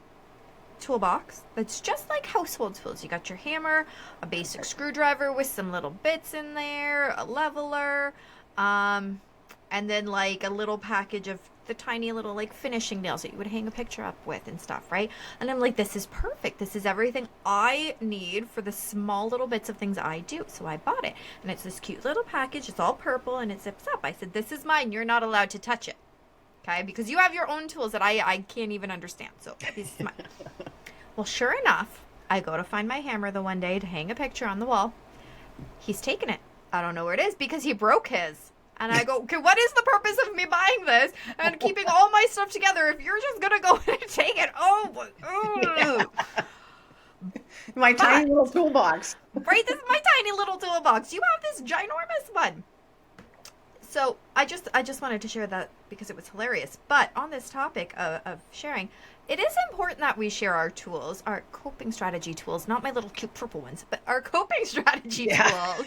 toolbox that's just like household tools. You got your hammer, a basic screwdriver with some little bits in there, a leveler, and then like a little package of the tiny little like finishing nails that you would hang a picture up with and stuff, right? And I'm like, this is perfect. This is everything I need for the small little bits of things I do. So I bought it, and it's this cute little package. It's all purple and it zips up. I said, this is mine. You're not allowed to touch it. Okay? Because you have your own tools that I can't even understand. So this is mine. Well, sure enough, I go to find my hammer the one day to hang a picture on the wall. He's taken it. I don't know where it is because he broke his. And I go, okay, what is the purpose of me buying this and keeping all my stuff together if you're just going to go and take it? My tiny little toolbox. Right? This is my tiny little toolbox. You have this ginormous one. So I just wanted to share that because it was hilarious. But on this topic of sharing, it is important that we share our tools, our coping strategy tools, not my little cute purple ones, but our coping strategy tools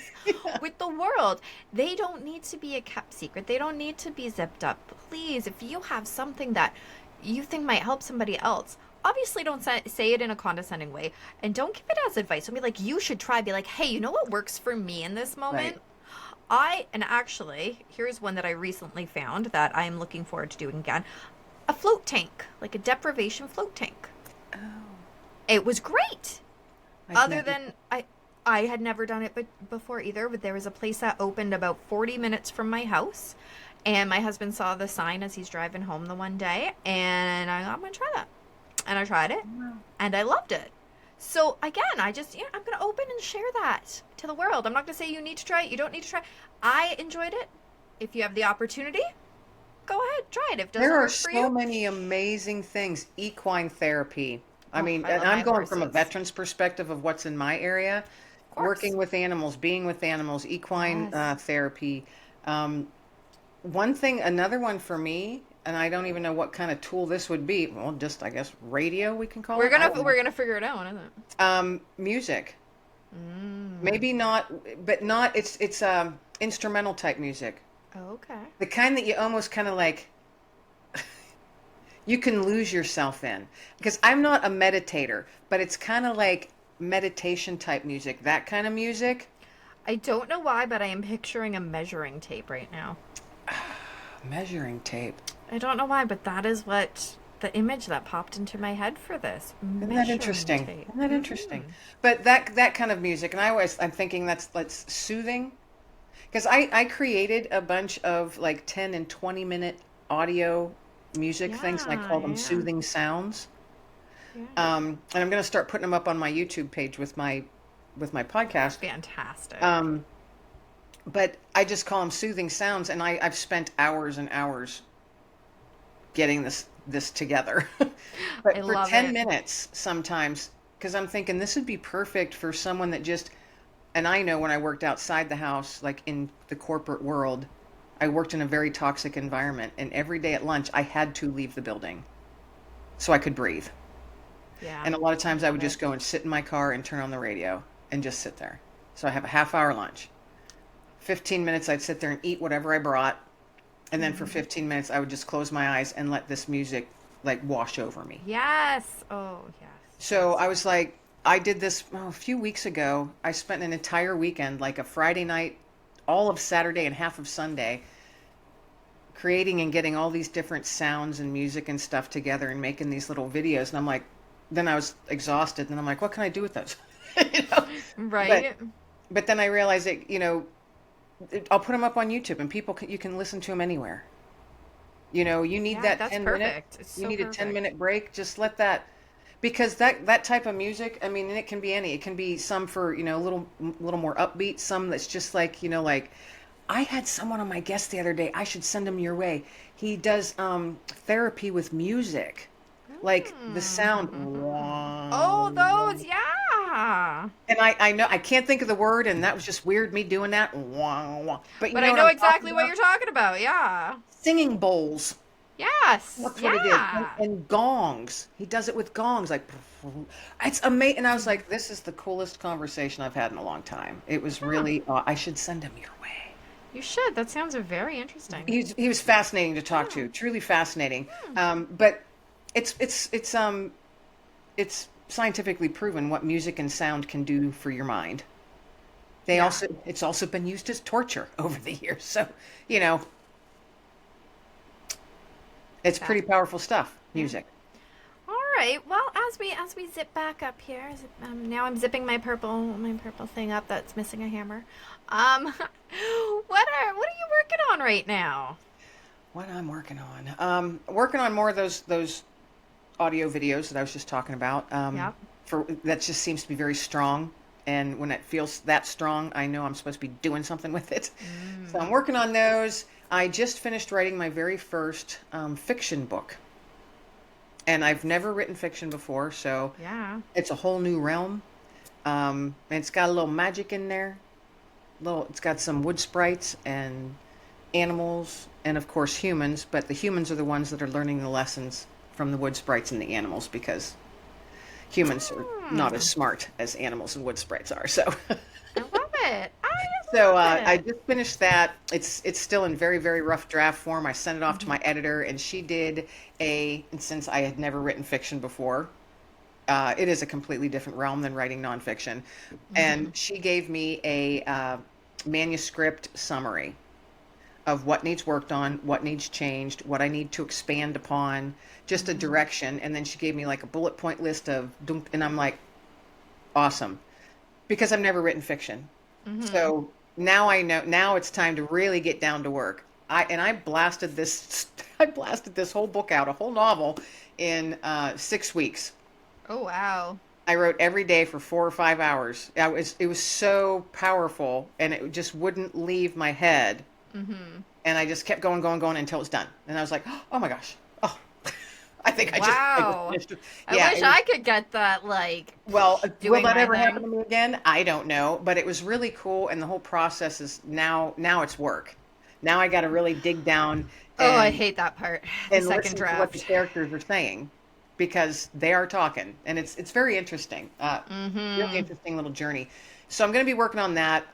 with the world. They don't need to be a kept secret. They don't need to be zipped up. Please, if you have something that you think might help somebody else, obviously don't say it in a condescending way, and don't give it as advice. Don't be like, you should try. Be like, hey, you know what works for me in this moment? Right. And actually, here's one that I recently found that I'm looking forward to doing again. A float tank, like a deprivation float tank. Oh. It was great. I've I had never done it before either, but there was a place that opened about 40 minutes from my house, and my husband saw the sign as he's driving home the one day, and I'm going to try that. And I tried it, and I loved it. So again, I'm going to open and share that to the world. I'm not going to say you need to try it. You don't need to try it. I enjoyed it. If you have the opportunity, go ahead, try it. If it doesn't There are work for so you, many amazing things. Equine therapy. I mean, I love and I'm my going from a horses. veteran's perspective of what's in my area. Of course. Working with animals, being with animals, equine Yes. therapy. Another one for me, and I don't even know what kind of tool this would be. Well, just I guess radio we can call We're it. I don't gonna know. we're gonna figure it out, isn't it? Music. Mm. Maybe not, but not. It's instrumental type music. Okay. The kind that you almost kind of like. You can lose yourself in, because I'm not a meditator, but it's kind of like meditation type music, that kind of music. I don't know why, but I am picturing a measuring tape right now. Measuring tape. I don't know why, but that is what the image that popped into my head for this. Isn't that Measuring interesting? tape. Isn't that interesting? But that kind of music, and I'm thinking that's soothing, because I created a bunch of like 10 and 20 minute audio music things, and I call them Yeah. soothing sounds. Yeah. And I'm going to start putting them up on my YouTube page with my podcast. Fantastic. But I just call them soothing sounds, and I've spent hours and hours getting this together. I But for love 10 it. minutes sometimes, because I'm thinking this would be perfect for someone that just, and I know when I worked outside the house, like in the corporate world, I worked in a very toxic environment, and every day at lunch I had to leave the building so I could breathe. Yeah. And a lot of times I would Love just go and sit in my car and turn on the radio and just sit there. So I have a half-hour lunch. 15 minutes I'd sit there and eat whatever I brought. And then for 15 minutes I would just close my eyes and let this music like wash over me. Yes. Oh, yes. So I was like, I did this a few weeks ago. I spent an entire weekend, like a Friday night, all of Saturday and half of Sunday, creating and getting all these different sounds and music and stuff together and making these little videos. And I'm like, then I was exhausted, and I'm like, what can I do with those? You know? Right. But then I realized that, I'll put them up on YouTube, and you can listen to them anywhere. You need Yeah, that that's 10 perfect. minute, It's you so need a perfect. 10-minute break. Just let that, because that type of music, I mean, and it can be it can be some for, a little more upbeat, some that's just like, like I had someone on my guest the other day. I should send him your way. He does therapy with music, like the sound. Oh, those, yeah. And I know I can't think of the word, and that was just weird me doing that. But you But know I what know I'm talking exactly what about? you're talking about. Yeah. Singing bowls. Yes. That's what it is. Yeah. And gongs. He does it with gongs. Like, it's amazing. And I was like, this is the coolest conversation I've had in a long time. It was really, I should send him your way. You should. That sounds very interesting. He was fascinating to talk to, truly fascinating. But it's scientifically proven what music and sound can do for your mind. Yeah. It's also been used as torture over the years. So, you know, it's pretty powerful stuff, music. All right. Well, as we zip back up here, now I'm zipping my purple thing up that's missing a hammer. What are you working on right now? What I'm working on, working on more of those audio videos that I was just talking about. Yep. For that just seems to be very strong, and when it feels that strong, I know I'm supposed to be doing something with it. So I'm working on those. I just finished writing my very first fiction book, and I've never written fiction before, so Yeah. it's a whole new realm. And it's got a little magic in there. It's got some wood sprites and animals, and of course humans. But the humans are the ones that are learning the lessons from the wood sprites and the animals, because humans are not as smart as animals and wood sprites are. So, I love it. I so love I it. just finished that. It's still in very, very rough draft form. I sent it off to my editor, and she did and since I had never written fiction before, it is a completely different realm than writing nonfiction. And she gave me a manuscript summary of what needs worked on, what needs changed, what I need to expand upon, just a direction. And then she gave me like a bullet point list of, and I'm like, awesome, because I've never written fiction. So now I know, now it's time to really get down to work. I blasted this, I blasted this whole book out, a whole novel in 6 weeks. Oh wow. I wrote every day for 4 or 5 hours. It was so powerful, and it just wouldn't leave my head. And I just kept going until it was done. And I was like, oh my gosh. Oh, I think I Wow. finished. I Yeah, wish it was- I could get that, like, Well, will doing that my ever thing. happen to me again? I don't know, but it was really cool, and the whole process is now it's work. Now I got to really dig down Oh, I and hate that part. The and second listen to what the draft. characters are saying, because they are talking, and it's very interesting. Really interesting little journey. So I'm going to be working on that.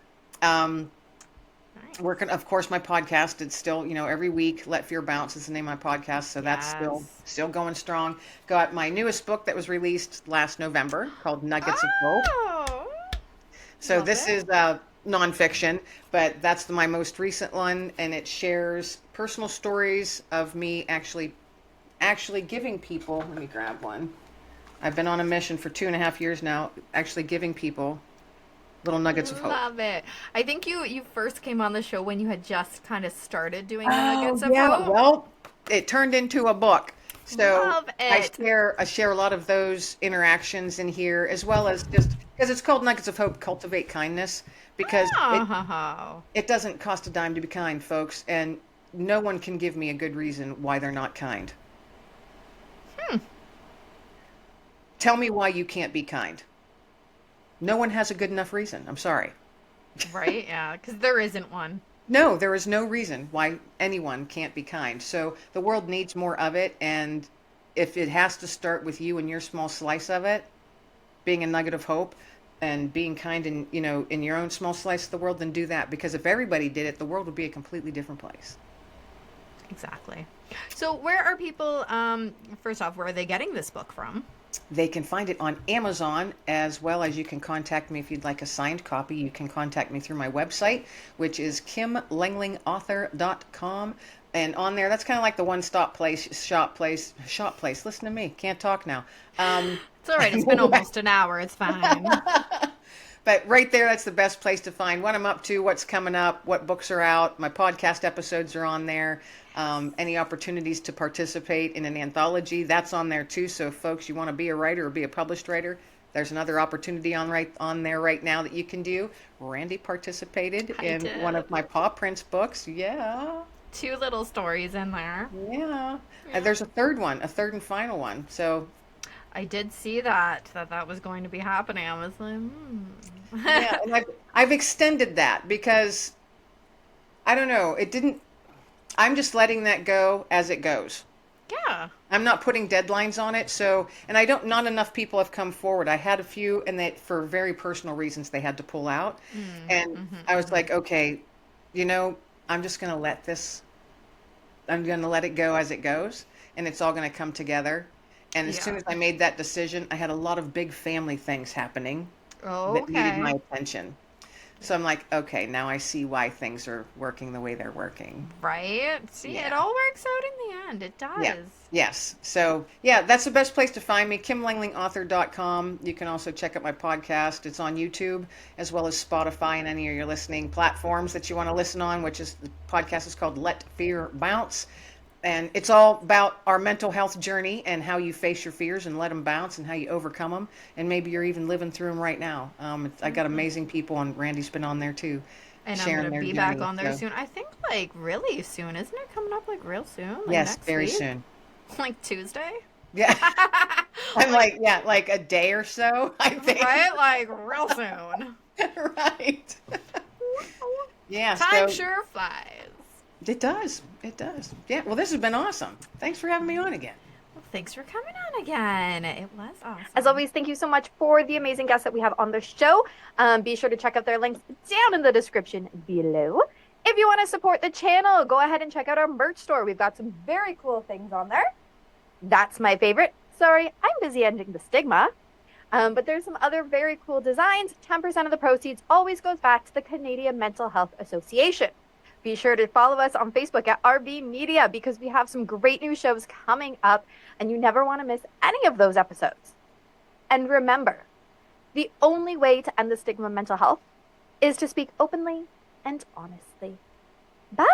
Nice. Working, of course, my podcast. It's still, every week. Let Fear Bounce is the name of my podcast, so that's Yes. still going strong. Got my newest book that was released last November called Nuggets of Hope. Oh. So Love this it. is nonfiction, but that's my most recent one, and it shares personal stories of me actually giving people. Let me grab one. I've been on a mission for 2.5 years now, actually giving people little nuggets of hope. Love it. I think you first came on the show when you had just kind of started doing the Oh, Nuggets of yeah. Hope. Well, it turned into a book. So Love it. I share a lot of those interactions in here, as well as just because it's called Nuggets of Hope, Cultivate Kindness, because Oh. it doesn't cost a dime to be kind, folks, and no one can give me a good reason why they're not kind. Tell me why you can't be kind. No one has a good enough reason. I'm sorry. Right? Yeah, because there isn't one. No, there is no reason why anyone can't be kind. So the world needs more of it, and if it has to start with you and your small slice of it, being a nugget of hope and being kind in, in your own small slice of the world, then do that, because if everybody did it, the world would be a completely different place. Exactly. So where are people, first off, where are they getting this book from? They can find it on Amazon, as well as you can contact me if you'd like a signed copy. You can contact me through my website, which is kimlenglingauthor.com. And on there, that's kind of like the one-stop shop place. Listen to me, can't talk now. It's all right. It's been almost an hour. It's fine. But right there, that's the best place to find what I'm up to, what's coming up, what books are out. My podcast episodes are on there. Any opportunities to participate in an anthology, that's on there too. So, folks, you want to be a writer or be a published writer, there's another opportunity on there right now that you can do. Randi participated in one of my Paw Prints books. Yeah. 2 little stories in there. Yeah. And there's a third and final one. So I did see that was going to be happening. I was like, yeah, and I've extended that because I don't know, I'm just letting that go as it goes. Yeah. I'm not putting deadlines on it. So, and not enough people have come forward. I had a few, and that for very personal reasons, they had to pull out. And I was like, okay, I'm just going to I'm going to let it go as it goes, and it's all going to come together. And as soon as I made that decision, I had a lot of big family things happening that needed my attention. So I'm like, okay, now I see why things are working the way they're working. Right? See, it all works out in the end. It does. Yeah. Yes. So, yeah, that's the best place to find me, kimlenglingauthor.com. You can also check out my podcast. It's on YouTube, as well as Spotify and any of your listening platforms that you want to listen on, the podcast is called Let Fear Bounce. And it's all about our mental health journey and how you face your fears and let them bounce and how you overcome them. And maybe you're even living through them right now. I got amazing people, and Randy's been on there too. And I'm going to be back on there soon. I think really soon. Isn't it coming up real soon? Yes, next very week? soon. Like Tuesday? Yeah. I'm like a day or so, I think. Right? Like real soon. Right. Yeah. Time sure flies. It does. Yeah. Well, this has been awesome. Thanks for having me on again. Well, thanks for coming on again. It was awesome. As always, thank you so much for the amazing guests that we have on the show. Be sure to check out their links down in the description below. If you want to support the channel, go ahead and check out our merch store. We've got some very cool things on there. That's my favorite. Sorry, I'm busy ending the stigma. But there's some other very cool designs. 10% of the proceeds always goes back to the Canadian Mental Health Association. Be sure to follow us on Facebook at RB Media, because we have some great new shows coming up, and you never want to miss any of those episodes. And remember, the only way to end the stigma of mental health is to speak openly and honestly. Bye!